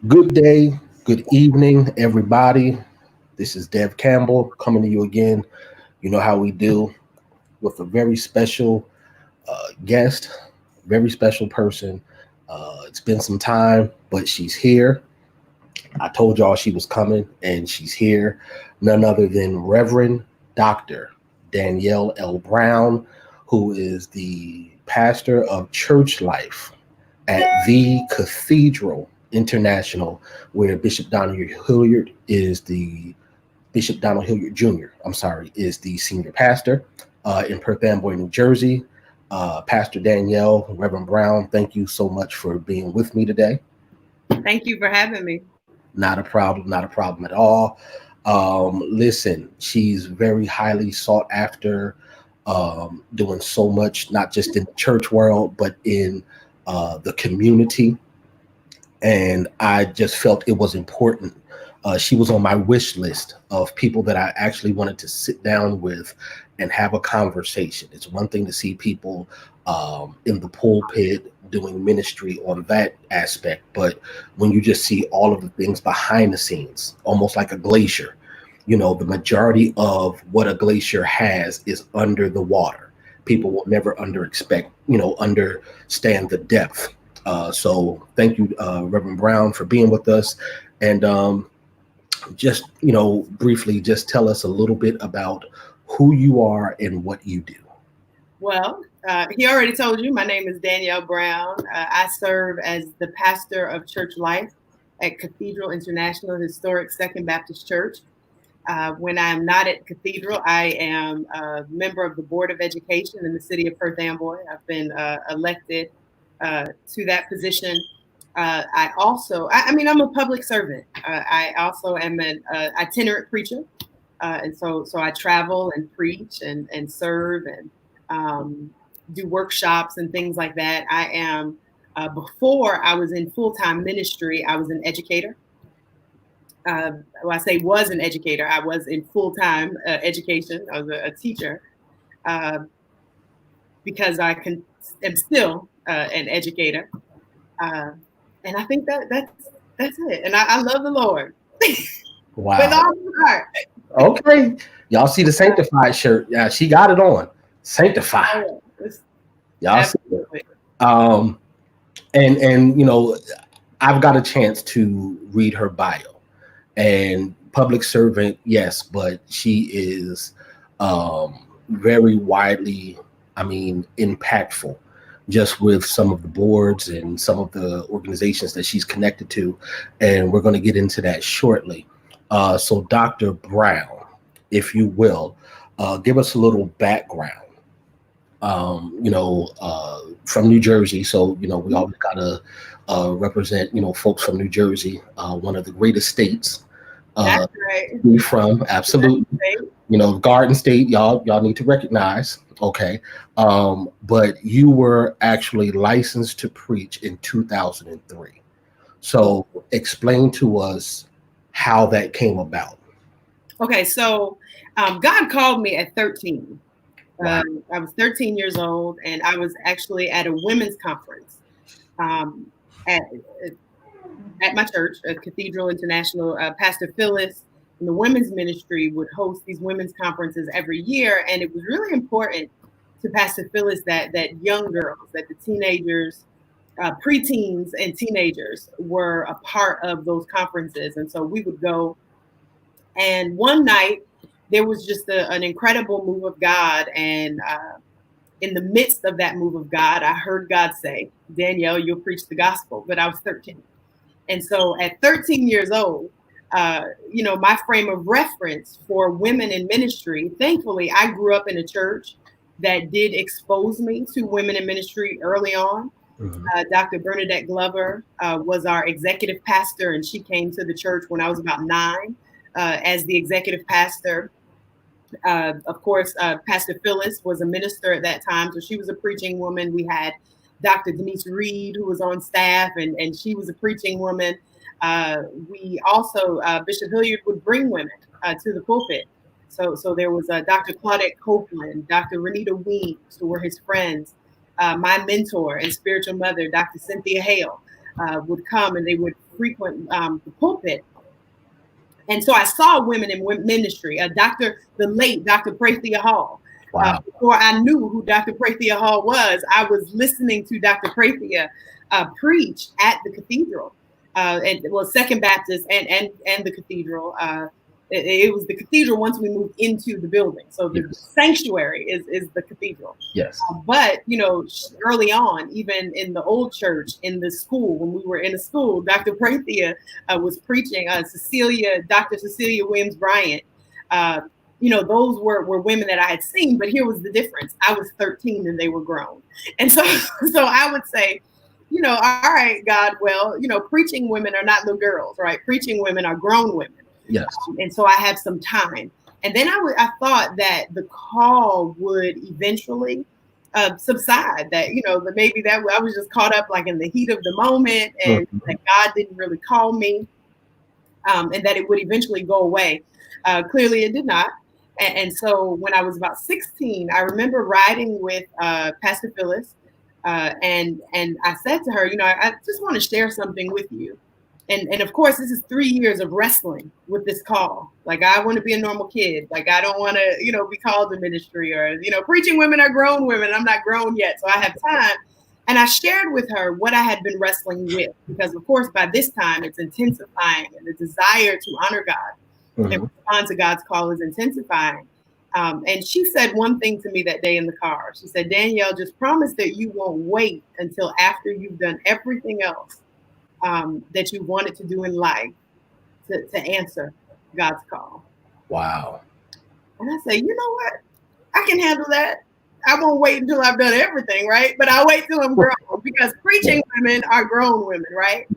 Good day, good evening, everybody. This is Dev Campbell coming to you again. You know how we do with a very special guest, very special person. It's been some time, but she's here. I told y'all she was coming, and she's here. None other than Reverend Dr. Danielle L. Brown, who is the pastor of church life at the Cathedral International, where Bishop Donald Hilliard Jr. I'm sorry, is the senior pastor in Perth Amboy, New Jersey. Pastor Danielle, Reverend Brown, thank you so much for being with me today. Thank you for having me. Not a problem, not a problem at all. Listen, she's very highly sought after, doing so much, not just in the church world, but in the community. And I just felt it was important. She was on my wish list of people that I actually wanted to sit down with and have a conversation. It's one thing to see people in the pulpit doing ministry on that aspect, but when you just see all of the things behind the scenes, almost like a glacier, the majority of what a glacier has is under the water. People will never understand the depth. So thank you, Reverend Brown, for being with us. And just, briefly, just tell us a little bit about who you are and what you do. Well, he already told you, my name is Danielle Brown. I serve as the pastor of church life at Cathedral International Historic Second Baptist Church. When I'm not at Cathedral, I am a member of the Board of Education in the city of Perth Amboy. I've been elected to that position. I'm a public servant. I also am an itinerant preacher. And so I travel and preach and serve and do workshops and things like that. I am, before I was in full-time ministry, I was an educator. I say was an educator. I was in full-time education. I was a teacher because am still an educator. And I think that's it. And I love the Lord. Wow. With all my heart. Okay. Y'all see the sanctified shirt. Yeah, she got it on. Sanctified. Y'all see it. And I've got a chance to read her bio. And public servant, yes, but she is very widely, impactful, just with some of the boards and some of the organizations that she's connected to. And we're going to get into that shortly. So Dr. Brown, if you will, give us a little background, from New Jersey. So, we always got to represent, folks from New Jersey, one of the greatest states. That's right. Be from, absolutely. Garden State, y'all need to recognize. Okay. But you were actually licensed to preach in 2003. So explain to us how that came about. Okay, so God called me at 13. Wow. I was 13 years old, and I was actually at a women's conference at my church, Cathedral International. Pastor Phyllis and the women's ministry would host these women's conferences every year, and it was really important to Pastor Phyllis that young girls, that the teenagers, preteens and teenagers were a part of those conferences. And so we would go, and one night there was just an incredible move of God. And in the midst of that move of God, I heard God say, Danielle, you'll preach the gospel. But I was 13. And so at 13 years old, my frame of reference for women in ministry, thankfully, I grew up in a church that did expose me to women in ministry early on. Mm-hmm. Dr. Bernadette Glover was our executive pastor, and she came to the church when I was about 9 as the executive pastor. Of course, Pastor Phyllis was a minister at that time, so she was a preaching woman. We had Dr. Denise Reed, who was on staff, and she was a preaching woman. We also, Bishop Hilliard would bring women to the pulpit. So there was Dr. Claudette Copeland, Dr. Renita Weems, who were his friends. My mentor and spiritual mother, Dr. Cynthia Hale, would come, and they would frequent the pulpit. And so I saw women in ministry, the late Dr. Prathia Hall. Wow. Before I knew who Dr. Prathia Hall was, I was listening to Dr. Prathia preach at the Cathedral, Second Baptist and the Cathedral. It was the Cathedral once we moved into the building. So the sanctuary is the Cathedral. Yes. But, early on, even in the old church, in the school, when we were in a school, Dr. Prathia was preaching. Dr. Cecilia Williams Bryant. Those were women that I had seen, but here was the difference. I was 13 and they were grown. And so I would say, all right, God, well, preaching women are not little girls, right? Preaching women are grown women. Yes. And so I had some time. And then I thought that the call would eventually subside, that, that maybe that I was just caught up like in the heat of the moment, and that God didn't really call me, and that it would eventually go away. Clearly it did not. And so when I was about 16, I remember riding with Pastor Phyllis, and I said to her, I just want to share something with you. And of course, this is 3 years of wrestling with this call. Like, I want to be a normal kid. Like, I don't want to, be called to ministry, or, preaching women are grown women. I'm not grown yet, so I have time. And I shared with her what I had been wrestling with, because, of course, by this time, it's intensifying, and the desire to honor God and respond to God's call is intensifying. And she said one thing to me that day in the car. She said, Danielle, just promise that you won't wait until after you've done everything else that you wanted to do in life to answer God's call. Wow. And I say, you know what? I can handle that. I won't wait until I've done everything, right? But I'll wait till I'm grown, because preaching women are grown women, right?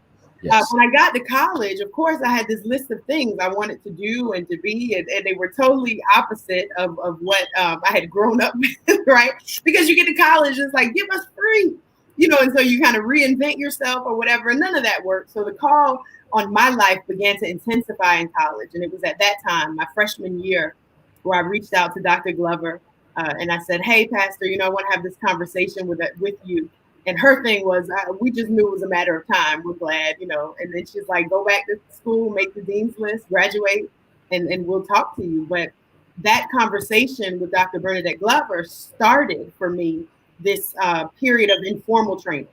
Yes. When I got to college, of course, I had this list of things I wanted to do and to be, and they were totally opposite of what I had grown up with, right? Because you get to college, it's like, give us free. And so you kind of reinvent yourself or whatever, and none of that worked. So the call on my life began to intensify in college. And it was at that time, my freshman year, where I reached out to Dr. Glover, and I said, hey, Pastor, I want to have this conversation with you. And her thing was, we just knew it was a matter of time. We're glad, and then she's like, go back to school, make the dean's list, graduate, and we'll talk to you. But that conversation with Dr. Bernadette Glover started for me this period of informal training,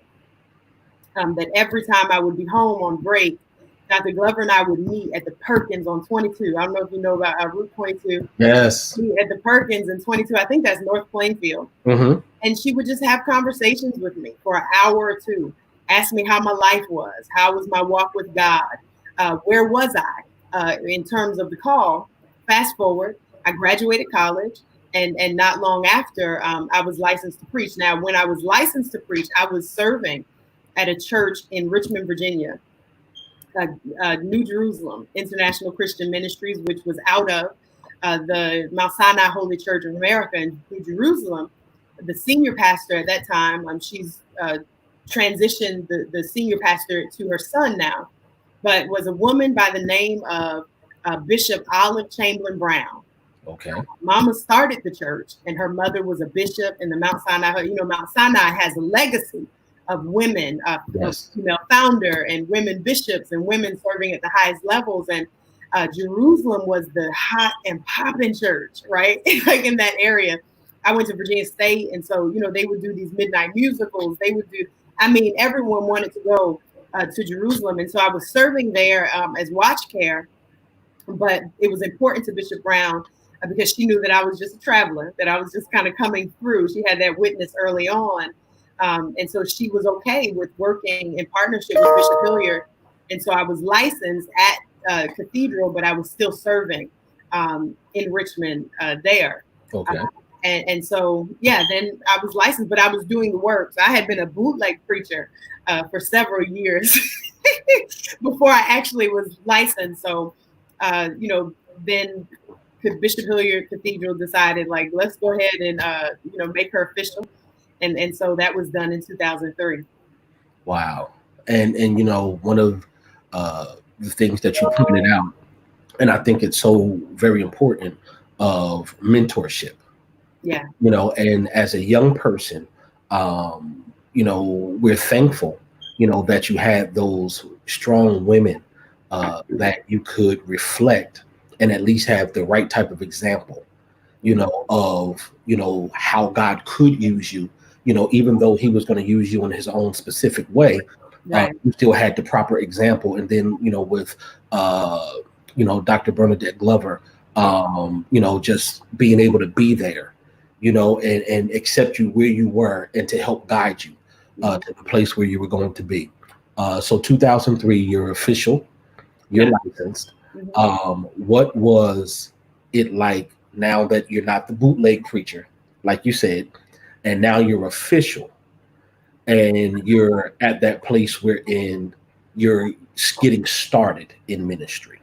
that every time I would be home on break, Dr. Glover and I would meet at the Perkins on 22. I don't know if you know about Route 22. Yes. At the Perkins in 22, I think that's North Plainfield. And she would just have conversations with me for an hour or two, ask me how my life was, how was my walk with God, where was I in terms of the call. Fast forward, I graduated college. And not long after, I was licensed to preach. Now, when I was licensed to preach, I was serving at a church in Richmond, Virginia, New Jerusalem International Christian Ministries, which was out of the Mount Sinai Holy Church of America in New Jerusalem. The senior pastor at that time, she's transitioned the senior pastor to her son now, but was a woman by the name of Bishop Olive Chamberlain Brown. Okay. Mama started the church, and her mother was a bishop in the Mount Sinai. Mount Sinai has a legacy of women, female founder, and women bishops, and women serving at the highest levels. And Jerusalem was the hot and popping church, right? Like in that area. I went to Virginia State, and so they would do these midnight musicals. They would do. Everyone wanted to go to Jerusalem, and so I was serving there as watch care. But it was important to Bishop Brown, because she knew that I was just a traveler, that I was just kind of coming through. She had that witness early on. And so she was okay with working in partnership with Bishop Hilliard. And so I was licensed at Cathedral, but I was still serving in Richmond there. Okay. And so, then I was licensed, but I was doing the work. So I had been a bootleg preacher for several years before I actually was licensed. So, then Bishop Hilliard Cathedral decided, like, let's go ahead and, make her official. And so that was done in 2003. Wow. And one of the things that you pointed out, and I think it's so very important, of mentorship. Yeah. And as a young person, we're thankful, that you had those strong women that you could reflect and at least have the right type of example, of, how God could use you, even though he was going to use you in his own specific way, Right. you still had the proper example. And then, with, Dr. Bernadette Glover, just being able to be there, and accept you where you were and to help guide you to the place where you were going to be. So 2003, you're official, you're licensed. What was it like now that you're not the bootleg preacher, like you said, and now you're official and you're at that place wherein you're getting started in ministry?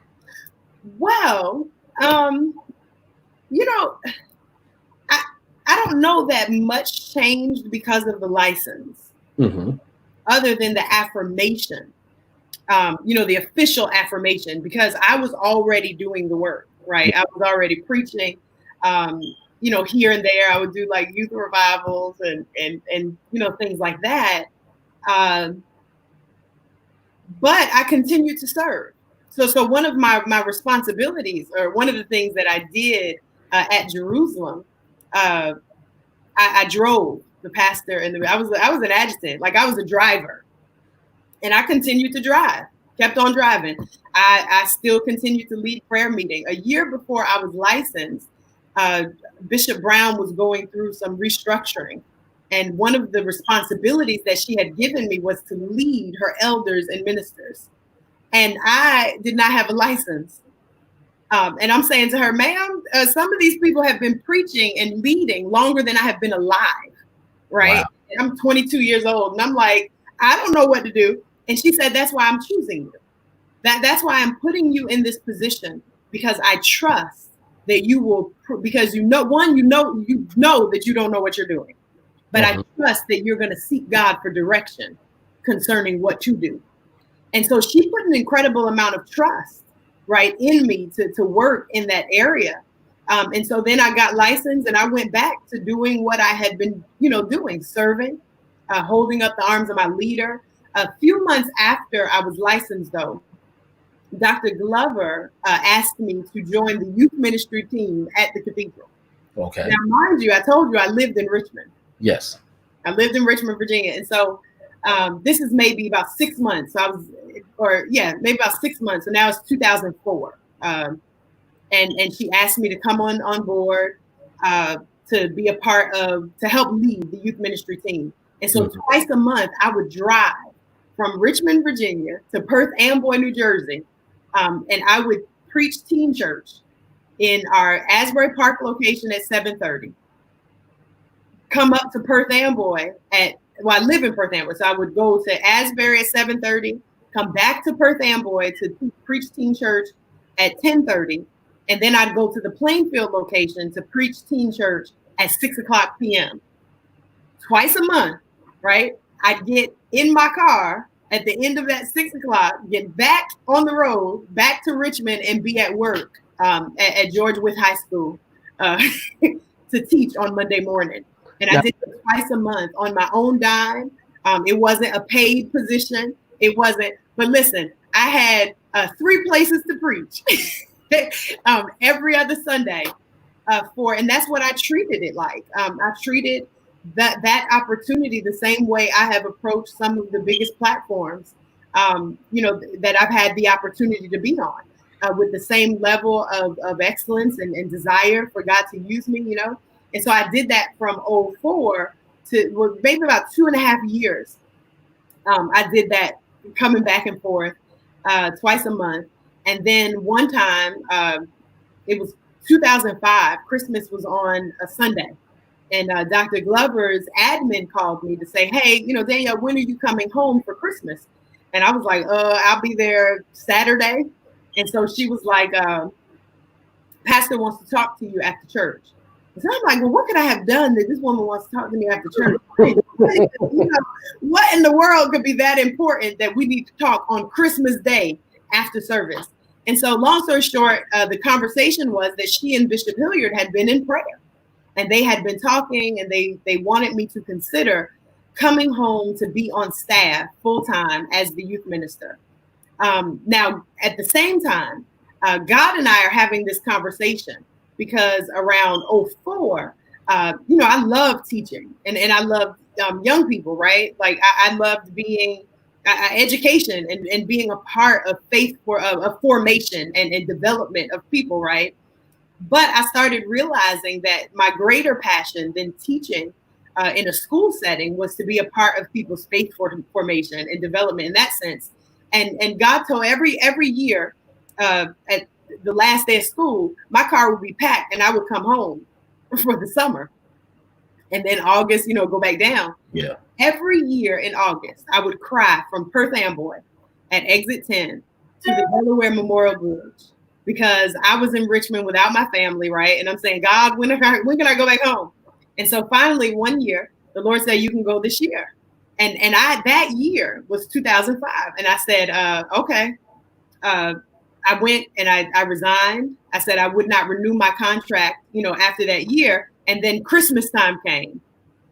Well, I don't know that much changed because of the license, other than the affirmation, the official affirmation, because I was already doing the work, right? I was already preaching, here and there. I would do like youth revivals and things like that. But I continued to serve. So one of my responsibilities, or one of the things that I did at Jerusalem, I drove the pastor, and I was an adjutant, like I was a driver, and I continued to drive, kept on driving. I still continued to lead prayer meeting. A year before I was licensed, Bishop Brown was going through some restructuring, and one of the responsibilities that she had given me was to lead her elders and ministers, and I did not have a license. And I'm saying to her, ma'am, some of these people have been preaching and leading longer than I have been alive, right? Wow. I'm 22 years old, and I'm like, I don't know what to do. And she said, that's why I'm choosing you. That's why I'm putting you in this position, because I trust that you will, because you know that you don't know what you're doing, but I trust that you're going to seek God for direction concerning what you do. And so she put an incredible amount of trust, right, in me to work in that area. And so then I got licensed, and I went back to doing what I had been, doing, serving, holding up the arms of my leader. A few months after I was licensed, though, Dr. Glover asked me to join the youth ministry team at the Cathedral. Okay. Now, mind you, I told you I lived in Richmond. Yes. I lived in Richmond, Virginia. And so this is maybe about 6 months. Maybe about 6 months. And now it's 2004. And she asked me to come on board to be a part of, to help lead the youth ministry team. And so twice a month, I would drive from Richmond, Virginia to Perth Amboy, New Jersey. And I would preach teen church in our Asbury Park location at 7:30. Come up to Perth Amboy I live in Perth Amboy. So I would go to Asbury at 7:30, come back to Perth Amboy to preach teen church at 10:30. And then I'd go to the Plainfield location to preach teen church at 6:00 p.m. Twice a month, right? I'd get in my car at the end of that 6:00, get back on the road, back to Richmond, and be at work at George Wythe High School to teach on Monday morning. And I did it twice a month on my own dime. It wasn't a paid position. It wasn't. But listen, I had 3 places to preach every other Sunday and that's what I treated it like. I treated that opportunity the same way I have approached some of the biggest platforms, that I've had the opportunity to be on, with the same level of excellence and desire for God to use me, And so I did that from 2004 to maybe about 2.5 years. I did that, coming back and forth twice a month. And then one time, it was 2005, Christmas was on a Sunday. And Dr. Glover's admin called me to say, hey, Danielle, when are you coming home for Christmas? And I was like, I'll be there Saturday. And so she was like, Pastor wants to talk to you after church. And so I'm like, well, what could I have done that this woman wants to talk to me after church? What in the world could be that important that we need to talk on Christmas Day after service? And so long story short, the conversation was that she and Bishop Hilliard had been in prayer. And they had been talking, and they wanted me to consider coming home to be on staff full time as the youth minister. Now, at the same time, God and I are having this conversation because around '04, I love teaching and I love young people, right? Like I loved being education and being a part of faith for of formation and development of people, right? But I started realizing that my greater passion than teaching in a school setting was to be a part of people's faith formation and development in that sense. And God told every year at the last day of school, my car would be packed and I would come home for the summer. And then August, go back down. Yeah. Every year in August, I would cry from Perth Amboy at exit 10 to the Delaware Memorial Bridge because I was in Richmond without my family, right? And I'm saying, God, when can I go back home? And so finally, one year, the Lord said, you can go this year. And that year was 2005. And I said, okay. I went and I resigned. I said I would not renew my contract, after that year. And then Christmas time came.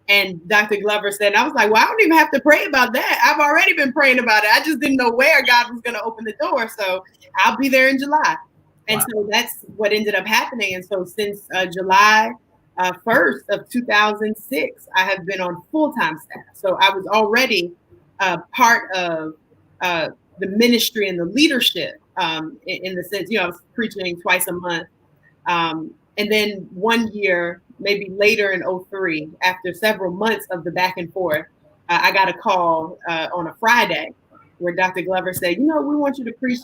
And Dr. Glover said, and I was like, well, I don't even have to pray about that. I've already been praying about it. I just didn't know where God was going to open the door. So I'll be there in July. And so that's what ended up happening. And so since July 1st of 2006, I have been on full-time staff. So I was already part of the ministry and the leadership in the sense, I was preaching twice a month. And then one year, maybe later in '03, after several months of the back and forth, I got a call on a Friday where Dr. Glover said, we want you to preach,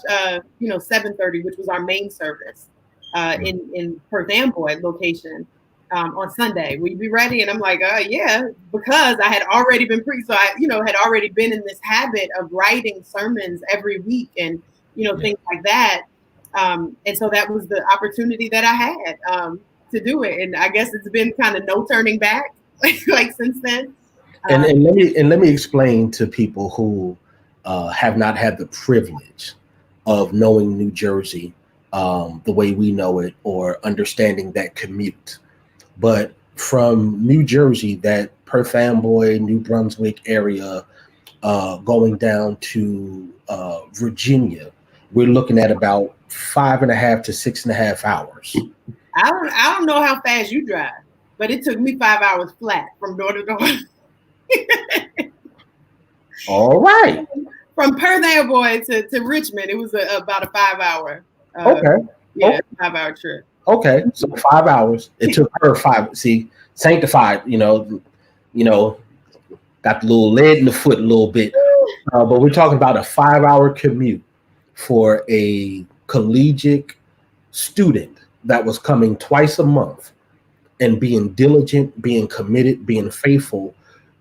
7:30, which was our main service in Perth Amboy location on Sunday. Will you be ready? And I'm like, yeah, because I had already been preached. So I, had already been in this habit of writing sermons every week and, things like that. And so that was the opportunity that I had to do it. And I guess it's been kind of no turning back like since then. And let me explain to people who have not had the privilege of knowing New Jersey the way we know it or understanding that commute. But from New Jersey, that Perth Amboy, New Brunswick area, going down to Virginia, we're looking at about 5.5 to 6.5 hours. I don't know how fast you drive, but it took me 5 hours flat from door to door. All right. From Perth Amboy to Richmond, it was about a 5 hour. Okay. 5 hour trip. Okay, so 5 hours. It took her 5. See, sanctified. Got the little lead in the foot a little bit, but we're talking about a 5 hour commute for a collegiate student that was coming twice a month and being diligent, being committed, being faithful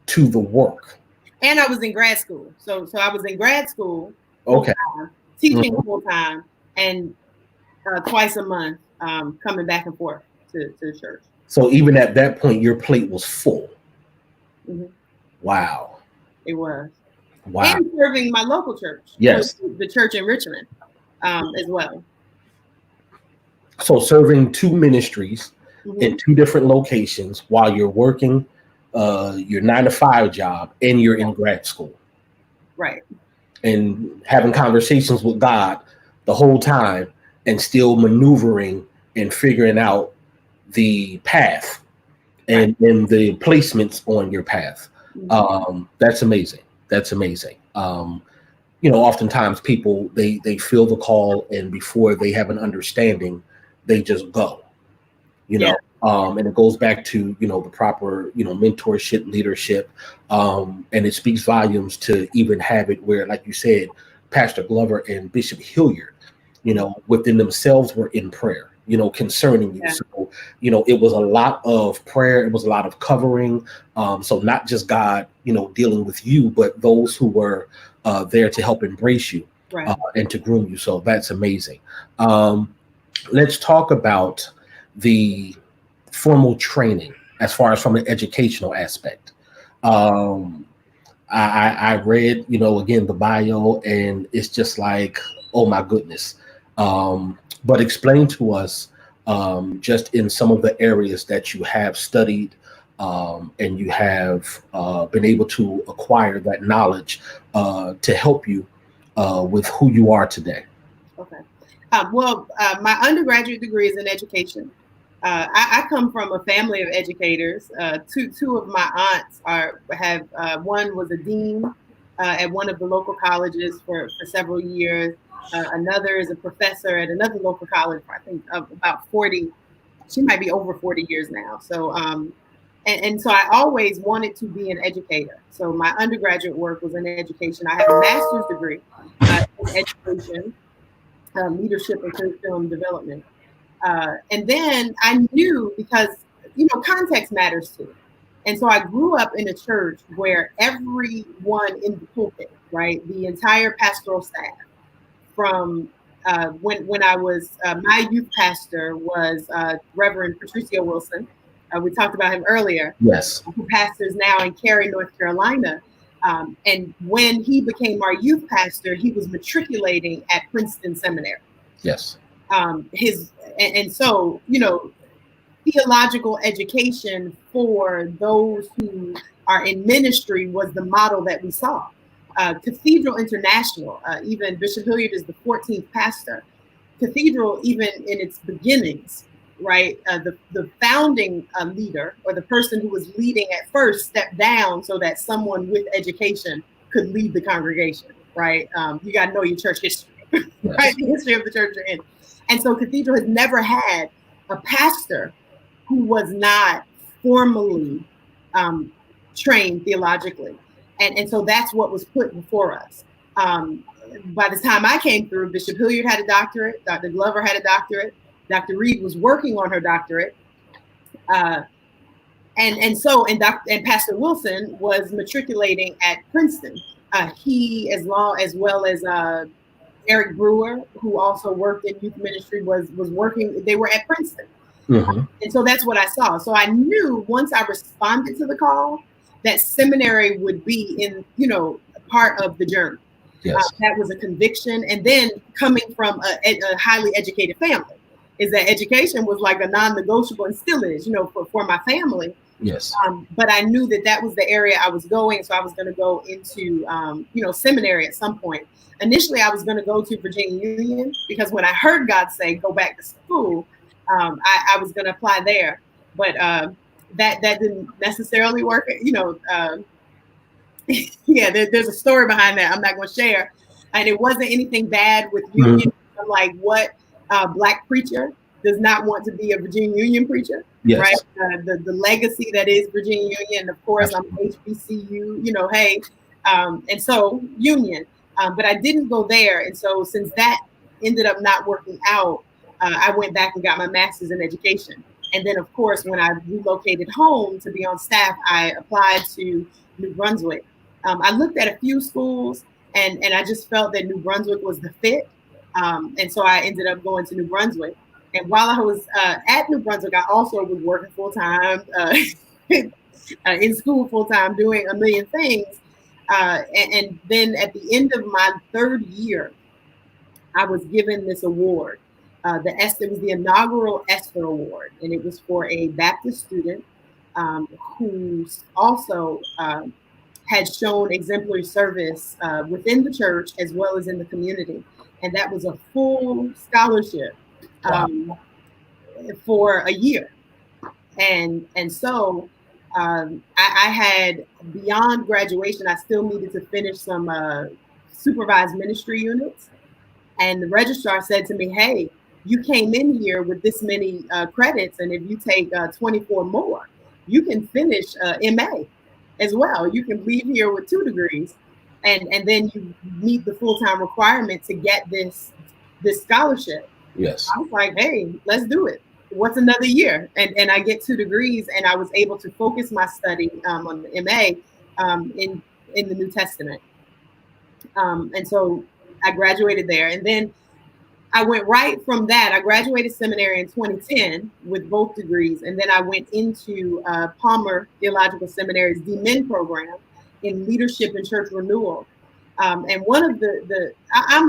to the work. And I was in grad school. So I was in grad school. Okay. Teaching full time and twice a month coming back and forth to church. So even at that point, your plate was full. Mm-hmm. Wow. It was. Wow. And serving my local church. Yes. The church in Richmond as well. So serving 2 ministries in 2 different locations while you're working your 9-to-5 job and you're in grad school. Right. And having conversations with God the whole time and still maneuvering and figuring out the path and the placements on your path. Mm-hmm. That's amazing. That's amazing. Oftentimes people, they feel the call and before they have an understanding, they just go, and it goes back to, the proper, mentorship, leadership. And it speaks volumes to even have it where, like you said, Pastor Glover and Bishop Hilliard, within themselves were in prayer, concerning you. Yeah. So, it was a lot of prayer. It was a lot of covering. So not just God, dealing with you, but those who were there to help embrace you and to groom you. So that's amazing. Let's talk about the formal training as far as from an educational aspect. I read, again, the bio, and it's just like, oh my goodness. But explain to us just in some of the areas that you have studied and you have been able to acquire that knowledge to help you with who you are today? Okay. My undergraduate degree is in education. I come from a family of educators. Two of my aunts have one was a dean at one of the local colleges for several years. Another is a professor at another local college for I think about 40. She might be over 40 years now. So and so I always wanted to be an educator. So my undergraduate work was in education. I have a master's degree in education, leadership and curriculum development. And then I knew because, context matters too. And so I grew up in a church where everyone in the pulpit, right, the entire pastoral staff, from when I was, my youth pastor was Reverend Patricio Wilson. We talked about him earlier. Yes. Who pastors now in Cary, North Carolina. And when he became our youth pastor, he was matriculating at Princeton Seminary. Yes. So, theological education for those who are in ministry was the model that we saw. Cathedral International, even Bishop Hilliard is the 14th pastor. Cathedral, even in its beginnings, right, the founding leader, or the person who was leading at first, stepped down so that someone with education could lead the congregation, right? You got to know your church history, yes. Right? The history of the church you're in. And so Cathedral has never had a pastor who was not formally trained theologically. And so that's what was put before us. By the time I came through, Bishop Hilliard had a doctorate, Dr. Glover had a doctorate, Dr. Reed was working on her doctorate. And Pastor Wilson was matriculating at Princeton. He, as well as Eric Brewer, who also worked in youth ministry, was working. They were at Princeton. Mm-hmm. And so that's what I saw. So I knew once I responded to the call that seminary would be in, a part of the journey. Yes. That was a conviction. And then coming from a highly educated family, is that education was like a non-negotiable, and still is, for my family. Yes. But I knew that was the area I was going. So I was going to go into, seminary at some point. Initially, I was going to go to Virginia Union because when I heard God say, go back to school, I was going to apply there. But that didn't necessarily work. There's a story behind that I'm not going to share. And it wasn't anything bad with Union. Mm-hmm. Like what Black preacher does not want to be a Virginia Union preacher, yes. Right? The legacy that is Virginia Union. Of course, absolutely. I'm HBCU, hey. And so Union. But I didn't go there. And so since that ended up not working out, I went back and got my master's in education. And then, of course, when I relocated home to be on staff, I applied to New Brunswick. I looked at a few schools, and I just felt that New Brunswick was the fit. And so I ended up going to New Brunswick. And while I was at New Brunswick, I also was working full-time, in school full-time, doing a million things. And then at the end of my third year, I was given this award. It was the inaugural Esther Award, and it was for a Baptist student who also had shown exemplary service within the church as well as in the community. And that was a full scholarship for a year. And so I had, beyond graduation, I still needed to finish some supervised ministry units. And the registrar said to me, hey, you came in here with this many credits, and if you take 24 more, you can finish MA as well. You can leave here with 2 degrees, and then you meet the full-time requirement to get this scholarship. Yes. I was like, hey, let's do it. What's another year? And I get 2 degrees, and I was able to focus my study on the MA in the New Testament. And so I graduated there, and then I went right from that. I graduated seminary in 2010 with both degrees, and then I went into Palmer Theological Seminary's DMin program in leadership and church renewal. And one of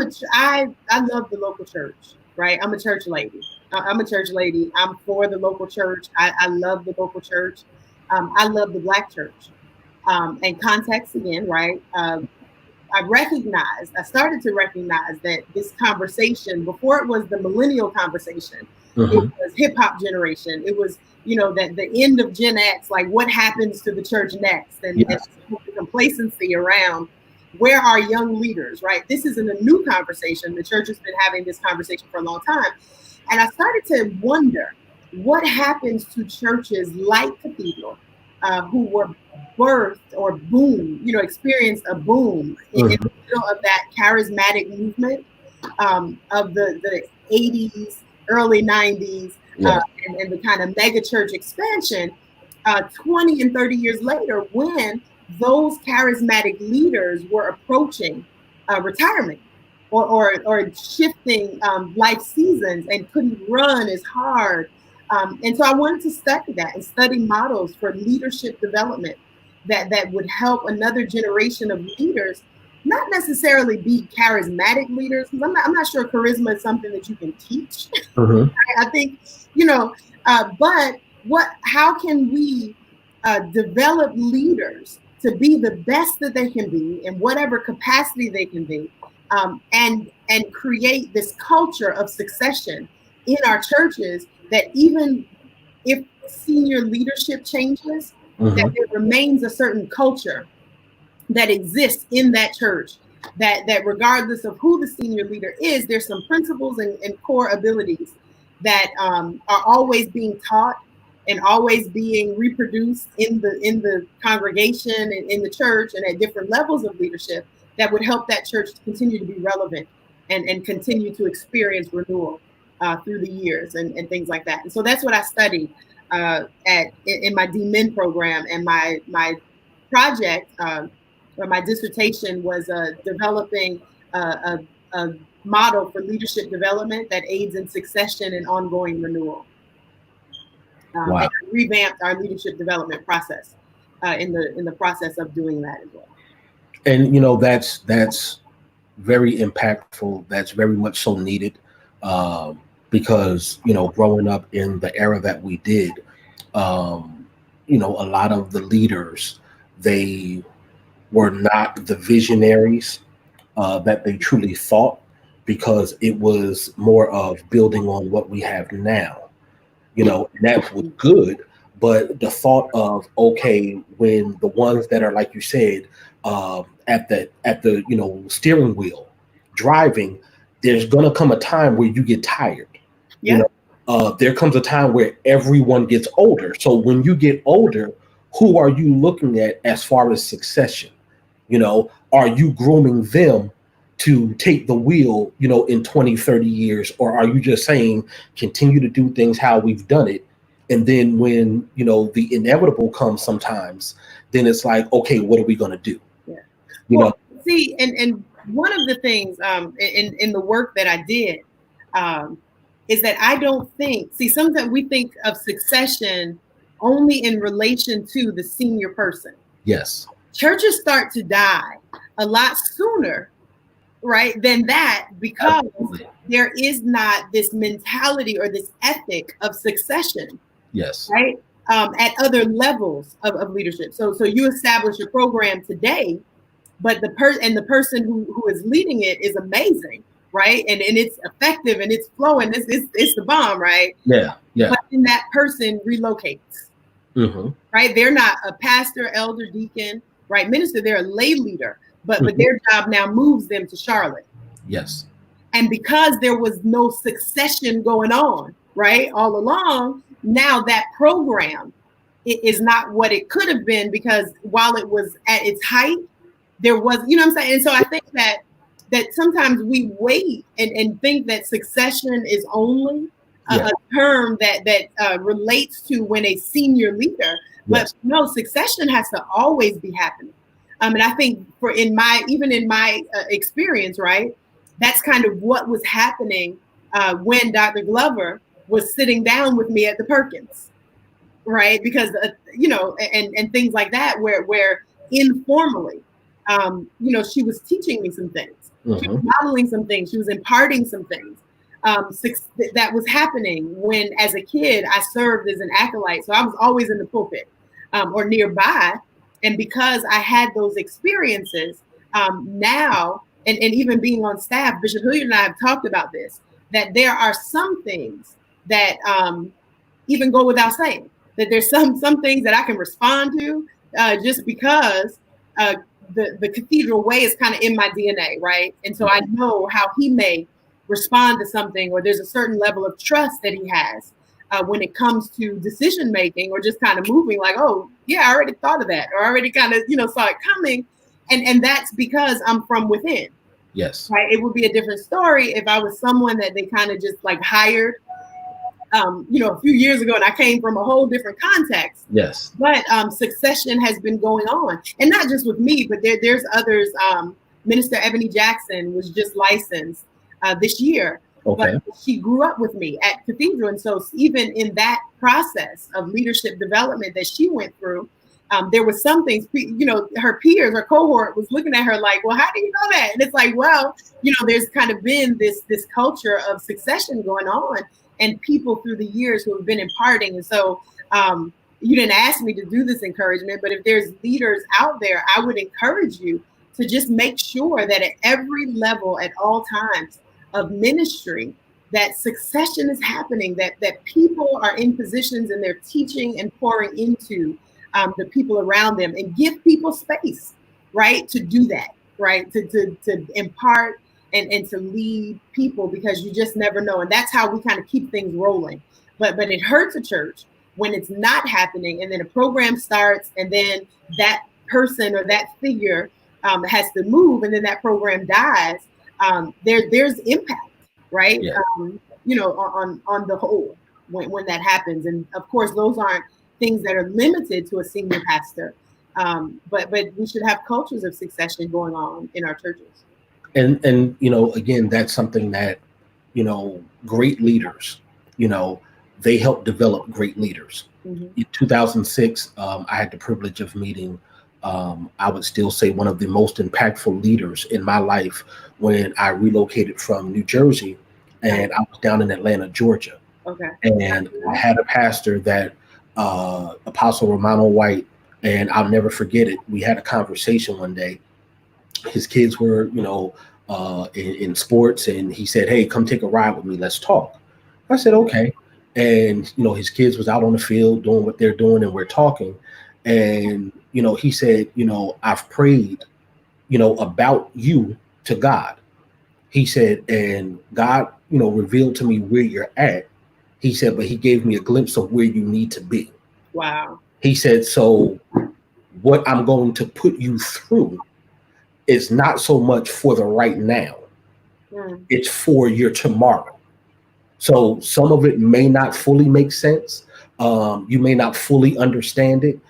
I love the local church, right? I'm a church lady. I'm for the local church. I love the local church. I love the Black church. And context again, right? started to recognize that this conversation, before it was the millennial conversation, it was hip hop generation. It was, that the end of Gen X, like what happens to the church next, and the complacency around where are young leaders, right? This isn't a new conversation. The church has been having this conversation for a long time. And I started to wonder what happens to churches like Cathedral, who were birthed or experienced a boom in the middle of that charismatic movement of the 80s, early 90s, and the kind of mega church expansion 20 and 30 years later, when those charismatic leaders were approaching retirement or shifting life seasons and couldn't run as hard. And so I wanted to study that and study models for leadership development that would help another generation of leaders, not necessarily be charismatic leaders, because I'm not sure charisma is something that you can teach. I think, but how can we develop leaders to be the best that they can be in whatever capacity they can be, and create this culture of succession in our churches, that even if senior leadership changes, that there remains a certain culture that exists in that church, that regardless of who the senior leader is, there's some principles and core abilities that are always being taught and always being reproduced in the congregation and in the church and at different levels of leadership, that would help that church to continue to be relevant and continue to experience renewal through the years and things like that. And so that's what I studied in my DMin program, and my project or my dissertation was developing a model for leadership development that aids in succession and ongoing renewal. And I revamped our leadership development process in the process of doing that as well. And that's very impactful. That's very much so needed, because growing up in the era that we did, a lot of the leaders, they were not the visionaries that they truly thought, because it was more of building on what we have now. And that was good, but the thought of, okay, when the ones that are, like you said, at the steering wheel driving, there's gonna come a time where you get tired. There comes a time where everyone gets older. So when you get older, who are you looking at as far as succession? Are you grooming them to take the wheel, in 20, 30 years? Or are you just saying, continue to do things how we've done it? And then when, the inevitable comes sometimes, then it's like, okay, what are we going to do? See, and one of the things in the work that I did is that I don't think, sometimes we think of succession only in relation to the senior person. Yes. Churches start to die a lot sooner, right, than that, because there is not this mentality or this ethic of succession. Yes. Right. At other levels of leadership. So you establish a program today, but the person who is leading it is amazing, right? And it's effective and it's flowing. It's the bomb, right? Yeah. But then that person relocates. Right? They're not a pastor, elder, deacon, right? Minister. They're a lay leader, but their job now moves them to Charlotte. Yes. And because there was no succession going on, right, all along, now that program is not what it could have been, because while it was at its height, there was, what I'm saying? And so I think that sometimes we wait and think that succession is only a term that relates to when a senior leader, but no, succession has to always be happening. And I think even in my experience, right, that's kind of what was happening when Dr. Glover was sitting down with me at the Perkins, right? Because, and things like that, where informally, she was teaching me some things. She was modeling some things. She was imparting some things that was happening when, as a kid, I served as an acolyte. So I was always in the pulpit or nearby. And because I had those experiences, Now, and even being on staff, Bishop Hilliard and I have talked about this, that there are some things that even go without saying, that there's some things that I can respond to just because the cathedral way is kind of in my DNA, right? And so I know how he may respond to something, or there's a certain level of trust that he has when it comes to decision making, or just kind of moving like, oh yeah, I already thought of that, or I already kind of saw it coming, and that's because I'm from within. Yes. Right. It would be a different story if I was someone that they kind of just like hired a few years ago, and I came from a whole different context. Yes. But succession has been going on, and not just with me, but there's others. Minister Ebony Jackson was just licensed this year. Okay. But she grew up with me at Cathedral, and so even in that process of leadership development that she went through, there was some things, her peers, her cohort was looking at her like, well, how do you know that? And it's like, well, there's kind of been this culture of succession going on, and people through the years who have been imparting. And so you didn't ask me to do this encouragement, but if there's leaders out there, I would encourage you to just make sure that at every level, at all times of ministry, that succession is happening, that people are in positions and they're teaching and pouring into the people around them, and give people space, right, to do that, right, to impart and to lead people, because you just never know. And that's how we kind of keep things rolling. But it hurts a church when it's not happening, and then a program starts, and then that person or that figure has to move, and then that program dies. There's impact, right? Yeah. On the whole when that happens. And of course, those aren't things that are limited to a senior pastor. But we should have cultures of succession going on in our churches. And again, that's something that, great leaders, they help develop great leaders. Mm-hmm. In 2006, I had the privilege of meeting, I would still say, one of the most impactful leaders in my life when I relocated from New Jersey, and I was down in Atlanta, Georgia. Okay. And I had a pastor that, Apostle Romano White, and I'll never forget it. We had a conversation one day. His kids were, in sports, and he said, "Hey, come take a ride with me. Let's talk." I said, "Okay." And, his kids was out on the field doing what they're doing, and we're talking. And, he said, "I've prayed, about you to God." He said, and God, revealed to me where you're at. He said, but he gave me a glimpse of where you need to be. Wow. He said, so what I'm going to put you through is not so much for the right now. It's for your tomorrow. So some of it may not fully make sense. You may not fully understand it.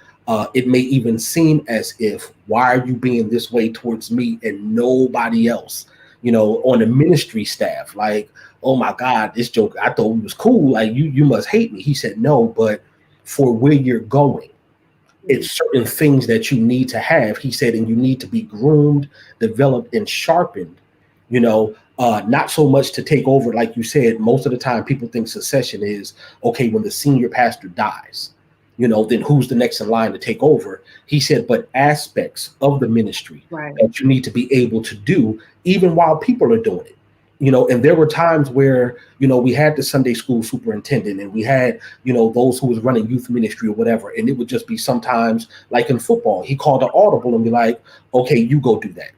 It may even seem as if, why are you being this way towards me and nobody else? On the ministry staff, like, oh my God, this joke, I thought it was cool. Like, you must hate me. He said, no, but for where you're going, it's certain things that you need to have. He said, and you need to be groomed, developed, and sharpened, not so much to take over. Like you said, most of the time people think succession is, okay, when the senior pastor dies, then who's the next in line to take over? He said, but aspects of the ministry that you need to be able to do, even while people are doing it. And there were times where, we had the Sunday school superintendent, and we had, those who was running youth ministry or whatever. And it would just be sometimes, like in football, he called an audible and be like, okay, you go do that.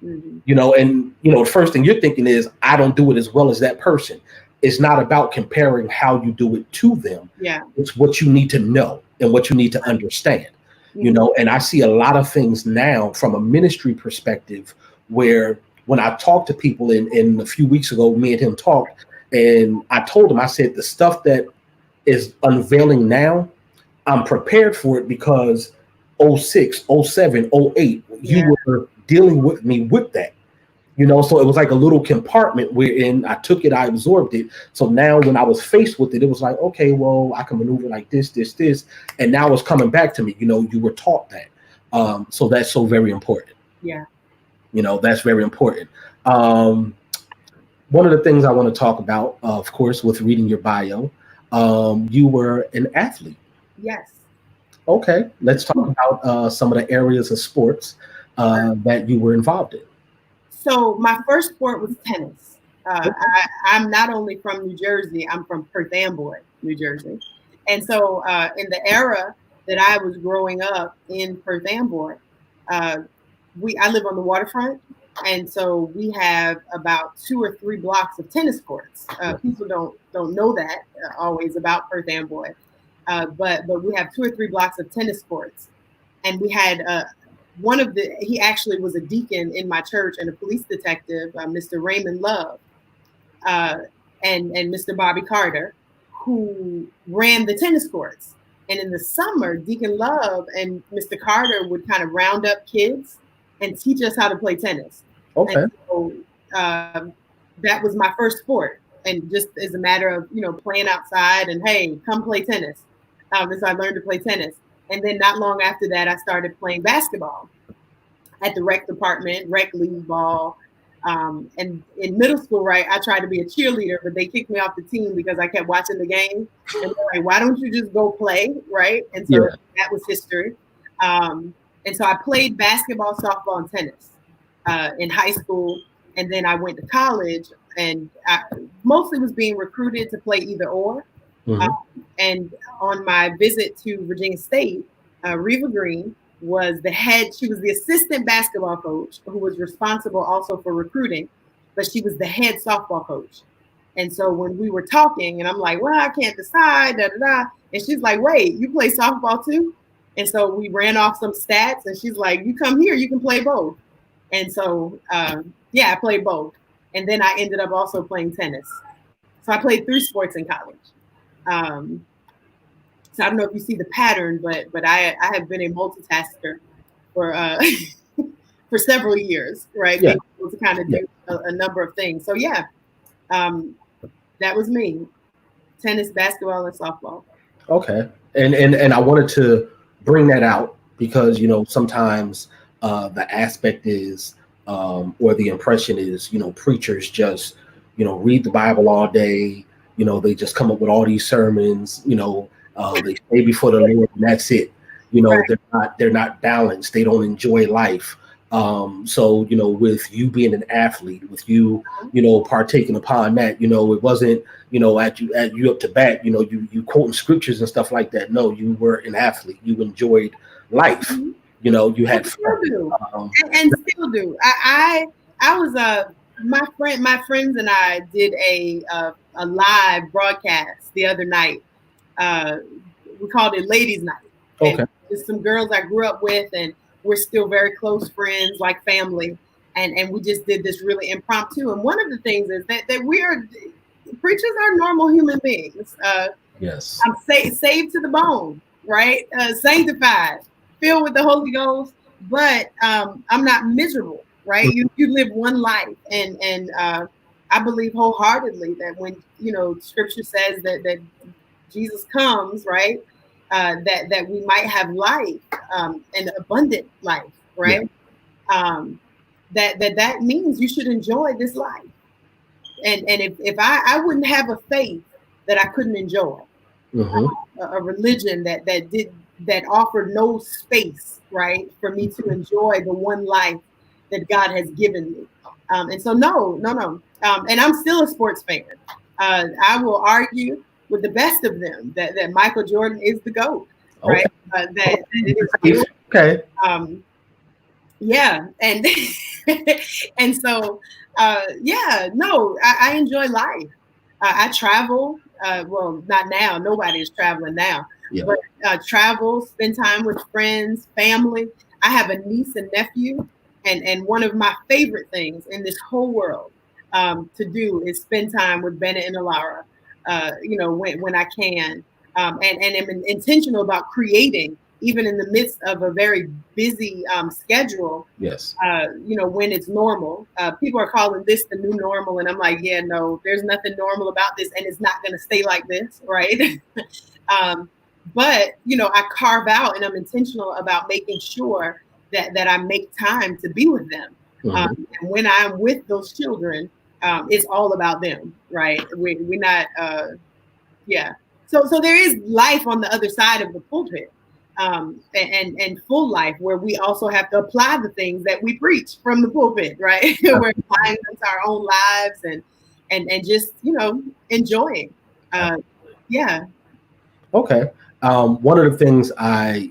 Mm-hmm. The first thing you're thinking is, I don't do it as well as that person. It's not about comparing how you do it to them. Yeah. It's what you need to know and what you need to understand, and I see a lot of things now from a ministry perspective where when I talk to people, in a few weeks ago, me and him talked, and I told him, I said, the stuff that is unveiling now, I'm prepared for it because 06, 07, 08, you were dealing with me with that. So it was like a little compartment wherein I took it, I absorbed it. So now when I was faced with it, it was like, okay, well, I can maneuver like this. And now it's coming back to me. You were taught that. So that's so very important. Yeah. That's very important. One of the things I want to talk about, of course, with reading your bio, you were an athlete. Yes. Okay. Let's talk about some of the areas of sports that you were involved in? So my first sport was tennis. I'm not only from New Jersey, I'm from Perth Amboy, New Jersey. And so in the era that I was growing up in Perth Amboy, I live on the waterfront. And so we have about 2 or 3 blocks of tennis courts. People don't know that always about Perth Amboy, but we have 2 or 3 blocks of tennis courts, and we had he actually was a deacon in my church and a police detective, Mr. Raymond Love, and Mr. Bobby Carter, who ran the tennis courts. And in the summer, Deacon Love and Mr. Carter would kind of round up kids and teach us how to play tennis. Okay. And so that was my first sport. And just as a matter of, playing outside and, hey, come play tennis. And so I learned to play tennis. And then not long after that, I started playing basketball at the rec department, rec league ball. And in middle school, right, I tried to be a cheerleader, but they kicked me off the team because I kept watching the game. And they're like, why don't you just go play, right? And so that was history. And so I played basketball, softball, and tennis in high school. And then I went to college, and I mostly was being recruited to play either or. Mm-hmm. And on my visit to Virginia State, Reva Green was she was the assistant basketball coach who was responsible also for recruiting, but she was the head softball coach. And so when we were talking, and I'm like, well, I can't decide, da, da, da. And she's like, wait, you play softball too? And so we ran off some stats, and she's like, you come here, you can play both. And so, I played both. And then I ended up also playing tennis. So I played 3 sports in college. So I don't know if you see the pattern, but I have been a multitasker for for several years, right? Yeah. Able to kind of do a number of things. So that was me: tennis, basketball, and softball. Okay, and I wanted to bring that out because sometimes the aspect is or the impression is preachers just read the Bible all day. They just come up with all these sermons. They stay before the Lord, and that's it. Right. They're not balanced. They don't enjoy life. So with you being an athlete, with you partaking upon that, it wasn't at you up to bat. You quoting scriptures and stuff like that. No, you were an athlete. You enjoyed life. Mm-hmm. You had fun. And still do. I was my friends and I did a live broadcast the other night. We called it Ladies Night. Okay. There's some girls I grew up with, and we're still very close friends, like family. And we just did this really impromptu. And one of the things is that preachers are normal human beings. Yes. I'm saved to the bone, right? Sanctified, filled with the Holy Ghost, but I'm not miserable, right? Mm-hmm. You live one life, and I believe wholeheartedly that when Scripture says that Jesus comes, right, that we might have life, and abundant life, right? Yeah. That means you should enjoy this life, and if I wouldn't have a faith that I couldn't enjoy, mm-hmm. a religion that offered no space, right, for me to enjoy the one life that God has given me. And so no. And I'm still a sports fan. I will argue with the best of them that Michael Jordan is the GOAT, right? Okay. That it is okay. Yeah. And and so I enjoy life. I travel. Well, not now. Nobody is traveling now. Yeah. But travel, spend time with friends, family. I have a niece and nephew, and one of my favorite things in this whole world to do is spend time with Bennett and Alara. When I can, and am intentional about creating, even in the midst of a very busy schedule. Yes. When it's normal, people are calling this the new normal, and I'm like, yeah, no, there's nothing normal about this, and it's not going to stay like this, right? But I carve out, and I'm intentional about making sure that I make time to be with them. Mm-hmm. And when I'm with those children, it's all about them, right? We're not, So there is life on the other side of the pulpit, and full life, where we also have to apply the things that we preach from the pulpit, right? We're applying them to our own lives and just, enjoying. Yeah. Okay. One of the things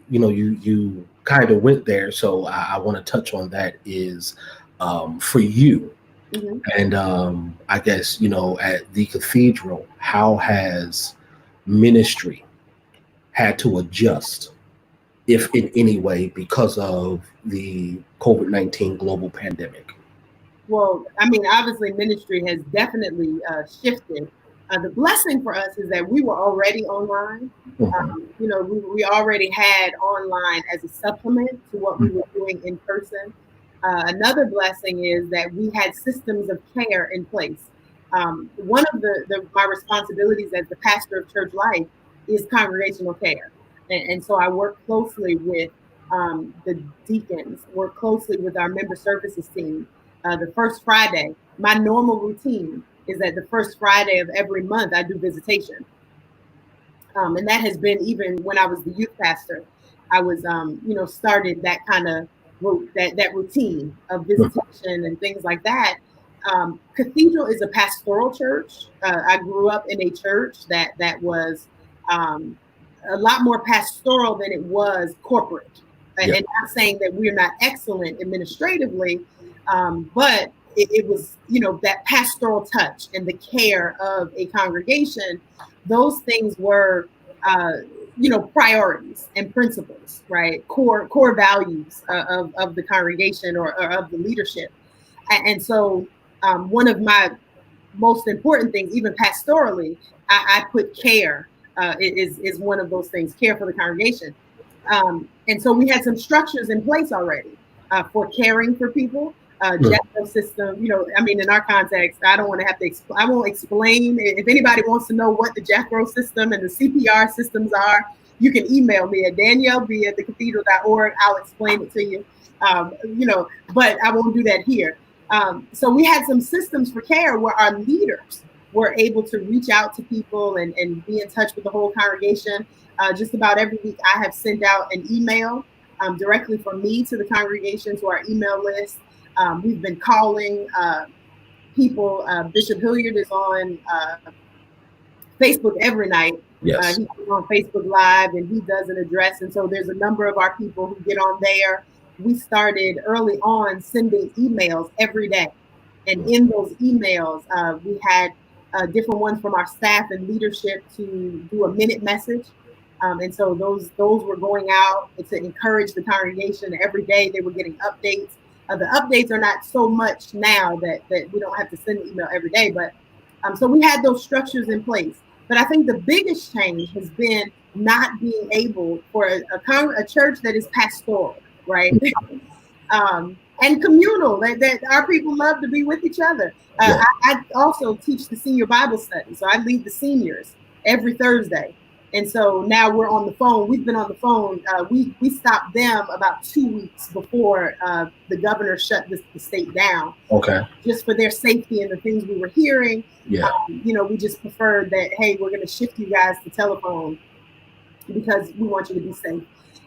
you kind of went there, so I want to touch on that is for you. Mm-hmm. And I guess, at the Cathedral, how has ministry had to adjust, if in any way, because of the COVID-19 global pandemic? Well, I mean, obviously, ministry has definitely shifted. The blessing for us is that we were already online. Mm-hmm. We already had online as a supplement to what we were doing in person. Another blessing is that we had systems of care in place. One of my responsibilities as the pastor of church life is congregational care. And so I work closely with the deacons, work closely with our member services team. The first Friday, my normal routine is that the first Friday of every month I do visitation. And that has been, even when I was the youth pastor, I was, started that kind of that routine of visitation and things like that. Cathedral is a pastoral church. I grew up in a church that was a lot more pastoral than it was corporate. And not saying that we're not excellent administratively, but it was, that pastoral touch and the care of a congregation. Those things were, priorities and principles, right? Core values of the congregation or of the leadership. And so one of my most important things, even pastorally, I put care is one of those things, care for the congregation. And so we had some structures in place already for caring for people. JAFRO system, in our context, I don't want to have to I won't explain. If anybody wants to know what the JAFRO system and the CPR systems are, you can email me at DanielleB@thecathedral.org. I'll explain it to you. But I won't do that here. So we had some systems for care where our leaders were able to reach out to people and be in touch with the whole congregation. Just about every week, I have sent out an email directly from me to the congregation, to our email list. We've been calling people. Bishop Hilliard is on Facebook every night. Yes. He's on Facebook Live and he does an address. And so there's a number of our people who get on there. We started early on sending emails every day. And in those emails, we had different ones from our staff and leadership to do a minute message. And so those were going out to encourage the congregation. Every day they were getting updates. The updates are not so much now that we don't have to send an email every day. But so we had those structures in place. But I think the biggest change has been not being able for a church that is pastoral, right? And communal, that our people love to be with each other. I also teach the senior Bible study. So I lead the seniors every Thursday. And so now we're on the phone. We've been on the phone. We stopped them about 2 weeks before the governor shut the state down. Okay. Just for their safety and the things we were hearing. Yeah. We just preferred that, hey, we're going to shift you guys to telephone because we want you to be safe.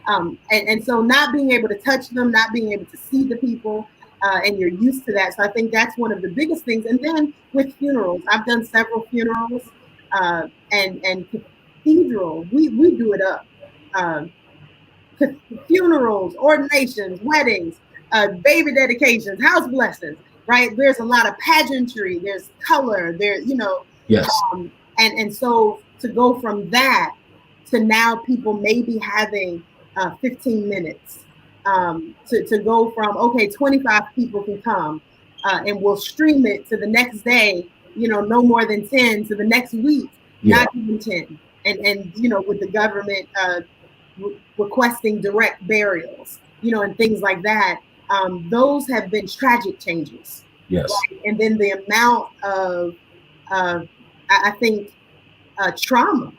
And so not being able to touch them, not being able to see the people, and you're used to that. So I think that's one of the biggest things. And then with funerals, I've done several funerals, and Cathedral, we do it up. Funerals, ordinations, weddings, baby dedications, house blessings, right? There's a lot of pageantry, there's color, Yes. And so to go from that to now people maybe having 15 minutes to go from, okay, 25 people can come and we'll stream it to the next day, no more than 10 to the next week, not even 10. And with the government requesting direct burials, and things like that, those have been tragic changes. Yes. Right? And then the amount of, I think, trauma,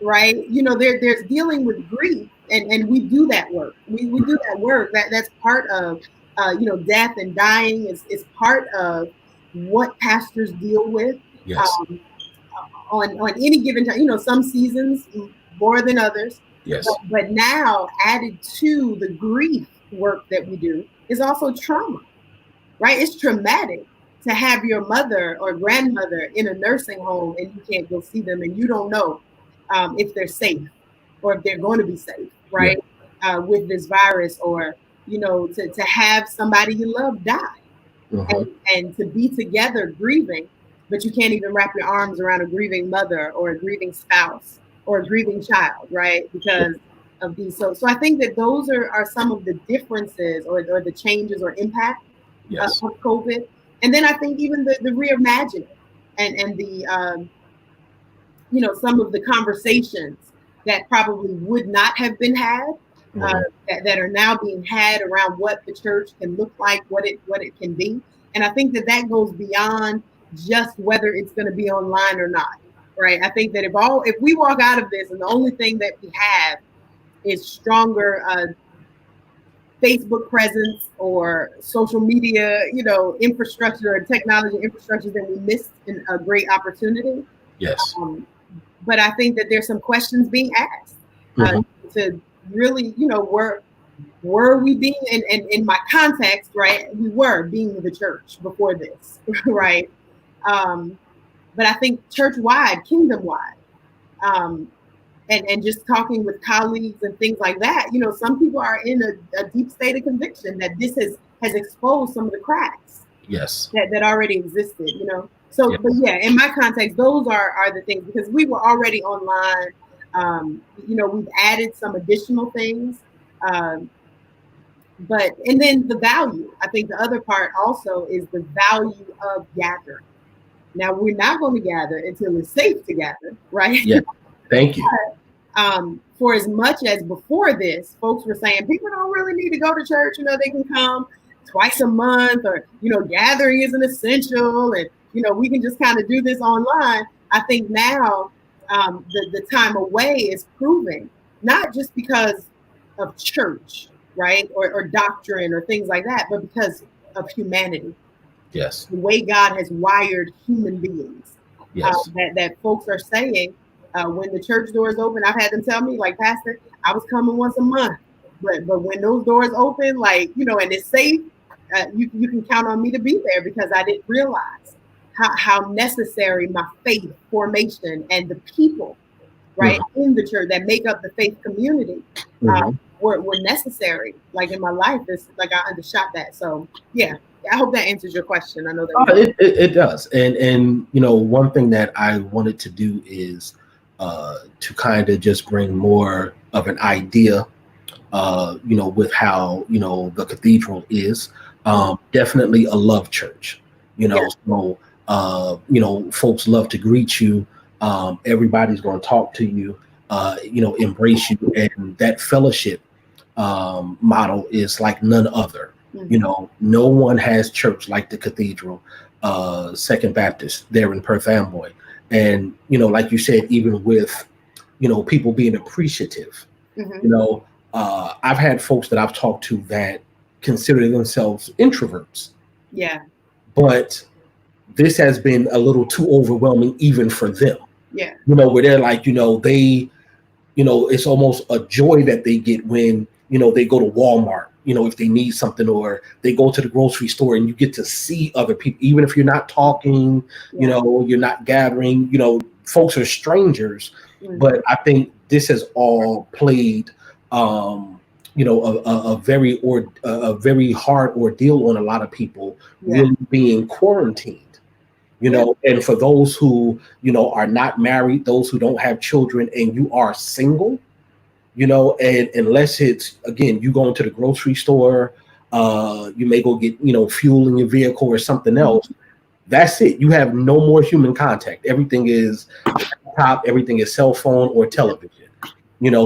right? There's dealing with grief, and we do that work. We do that work. That's part of, death and dying is part of what pastors deal with. Yes. On any given time, some seasons more than others. Yes. But now added to the grief work that we do is also trauma, right? It's traumatic to have your mother or grandmother in a nursing home and you can't go see them and you don't know if they're safe or if they're going to be safe, Yeah. right? With this virus, or, to have somebody you love die Mm-hmm. and to be together grieving, but you can't even wrap your arms around a grieving mother or a grieving spouse or a grieving child, right? Because of these. So I think that those are some of the differences or the changes or impact Yes. of COVID. And then I think even the reimagining and the, some of the conversations that probably would not have been had, Mm-hmm. that are now being had around what the church can look like, what it can be. And I think that goes beyond just whether it's going to be online or not, right? I think that if we walk out of this and the only thing that we have is stronger Facebook presence or social media, infrastructure or technology infrastructure, then we missed a great opportunity. Yes. But I think that there's some questions being asked to really, were we being, and in my context, right, we were being the church before this, right? But I think church-wide, kingdom-wide, and just talking with colleagues and things like that, some people are in a deep state of conviction that this has exposed some of the cracks Yes. that already existed, So, but yeah, in my context, those are the things, because we were already online. We've added some additional things. And then the value, I think the other part also is the value of gathering. Now, we're not going to gather until it's safe to gather, right? Yeah. Thank you. For as much as before this, folks were saying people don't really need to go to church, they can come twice a month, or, gathering isn't essential, and, we can just kind of do this online. I think now the time away is proving, not just because of church, right, or doctrine or things like that, but because of humanity. Yes. The way God has wired human beings. Yes. That folks are saying, when the church doors open, I've had them tell me, like, Pastor, I was coming once a month, but when those doors open, like, and it's safe, you can count on me to be there, because I didn't realize how necessary my faith formation and the people, right, in the church that make up the faith community were necessary. Like, in my life, it's like I undershot that. So yeah, I hope that answers your question. I know that it does. And one thing that I wanted to do is to kind of just bring more of an idea, with how, the cathedral is. Definitely a love church, so, folks love to greet you. Everybody's going to talk to you, embrace you. And that fellowship model is like none other. No one has church like the Cathedral, Second Baptist there in Perth Amboy. And, like you said, even with, people being appreciative, I've had folks that I've talked to that consider themselves introverts. Yeah. But this has been a little too overwhelming even for them. Yeah. Where they're like, they, it's almost a joy that they get when, they go to Walmart, if they need something, or they go to the grocery store and you get to see other people, even if you're not talking, you're not gathering, folks are strangers. But I think this has all played, a very hard ordeal on a lot of people, really being quarantined. And for those who, are not married, those who don't have children, and you are single, and unless it's, again, you go into the grocery store, you may go get, fuel in your vehicle or something else. That's it. You have no more human contact. Everything is laptop, everything is cell phone or television,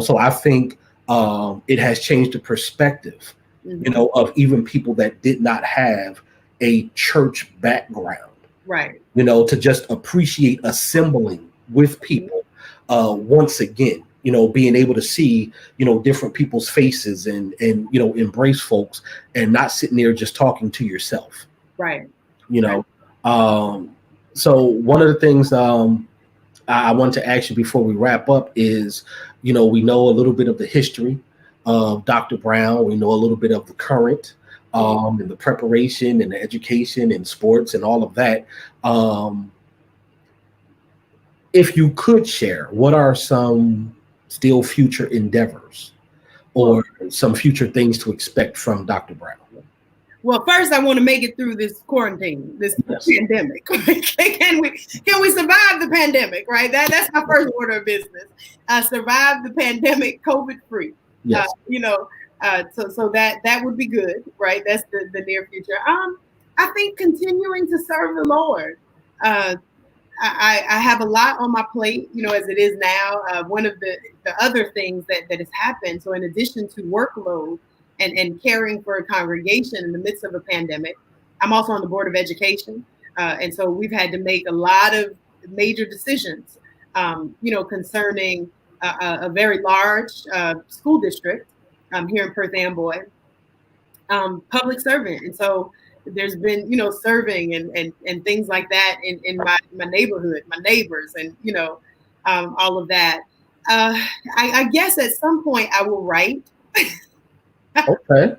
so I think it has changed the perspective, of even people that did not have a church background. Right. To just appreciate assembling with people once again, being able to see, different people's faces and embrace folks and not sitting there just talking to yourself. Right. So one of the things I want to ask you before we wrap up is, we know a little bit of the history of Dr. Brown. We know a little bit of the current, and the preparation and the education and sports and all of that. If you could share, what are some still future endeavors or some future things to expect from Dr. Brown? Well, first, I want to make it through this quarantine, this pandemic. Can we survive the pandemic? Right. That's my first order of business. Survive the pandemic, COVID free. Yes. So that would be good. Right. That's the near future. I think continuing to serve the Lord. I have a lot on my plate, as it is now. One of the other things that has happened. So in addition to workload, and caring for a congregation in the midst of a pandemic. I'm also on the Board of Education. And so we've had to make a lot of major decisions, concerning a very large school district here in Perth Amboy, public servant. And so there's been, serving and things like that in my neighborhood, my neighbors, and, all of that. I guess at some point I will write. Okay.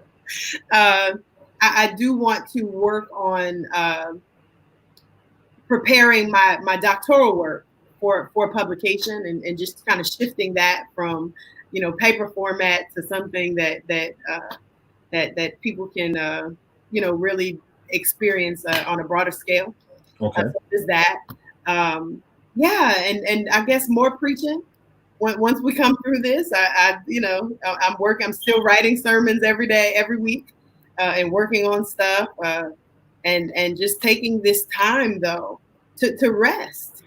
I do want to work on preparing my doctoral work for publication and just kind of shifting that from paper format to something that people can really experience on a broader scale. Okay. So there's that. And I guess more preaching. Once we come through this, I'm still writing sermons every day, every week, and working on stuff, and just taking this time though to rest.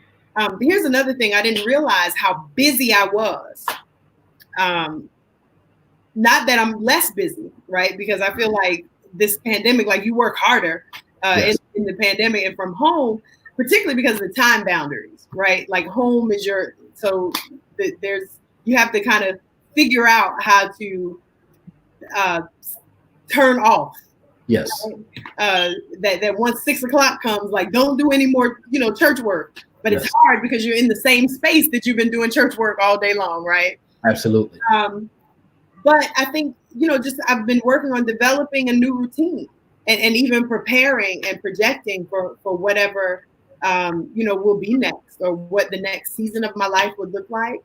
Here's another thing. I didn't realize how busy I was. Not that I'm less busy, right? Because I feel like this pandemic, like you work harder in the pandemic and from home, particularly because of the time boundaries, right? Like home is you have to kind of figure out how to turn off. Yes. Right? That once 6 o'clock comes, like don't do any more, church work. But It's hard because you're in the same space that you've been doing church work all day long, right? Absolutely. But I think, I've been working on developing a new routine and even preparing and projecting for whatever will be next or what the next season of my life would look like.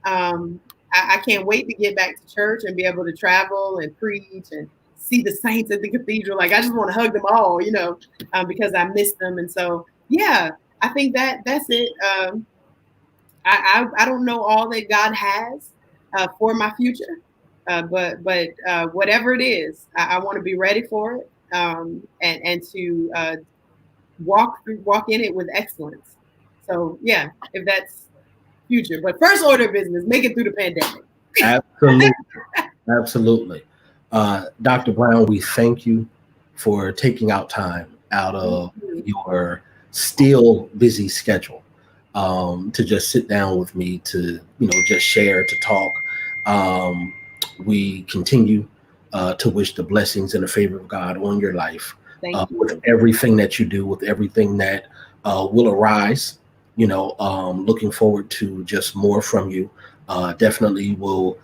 I can't wait to get back to church and be able to travel and preach and see the saints at the cathedral. Like I just want to hug them all, because I miss them. And so, I think that's it. I don't know all that God has for my future, but whatever it is, I want to be ready for it and to walk in it with excellence. So if that's future, but first order of business, make it through the pandemic. Absolutely. Dr. Brown, we thank you for taking out time out of your still busy schedule to just sit down with me to just share, to talk. We continue to wish the blessings and the favor of God on your life. Thank you. With everything that you do, with everything that will arise. Looking forward to just more from you. Definitely will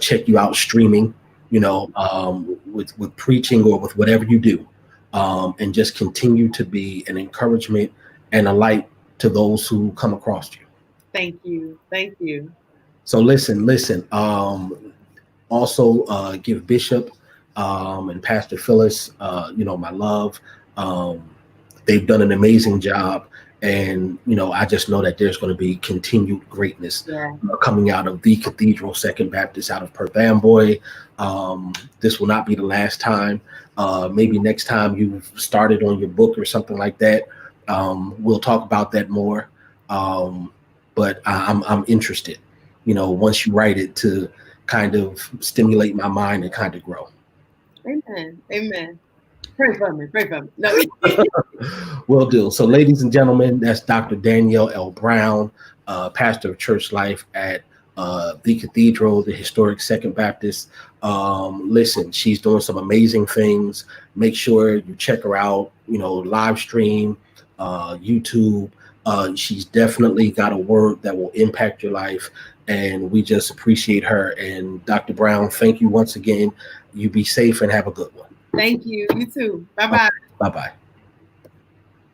check you out streaming, with preaching or with whatever you do, and just continue to be an encouragement and a light to those who come across you. Thank you. So listen. Also, give Bishop and Pastor Phyllis, my love. They've done an amazing job. And, I just know that there's going to be continued greatness coming out of the Cathedral Second Baptist out of Perth Amboy. This will not be the last time. Maybe next time you've started on your book or something like that. We'll talk about that more. But I'm interested, once you write it, to kind of stimulate my mind and kind of grow. Amen. Pray for me. No. Will do. So, ladies and gentlemen, that's Dr. Danielle L. Brown, pastor of church life at the Cathedral, the historic Second Baptist. Listen, she's doing some amazing things. Make sure you check her out, live stream, YouTube, She's definitely got a word that will impact your life, and we just appreciate her. And Dr. Brown, thank you once again. You be safe and have a good one. Thank you. You too. Bye-bye. Bye-bye.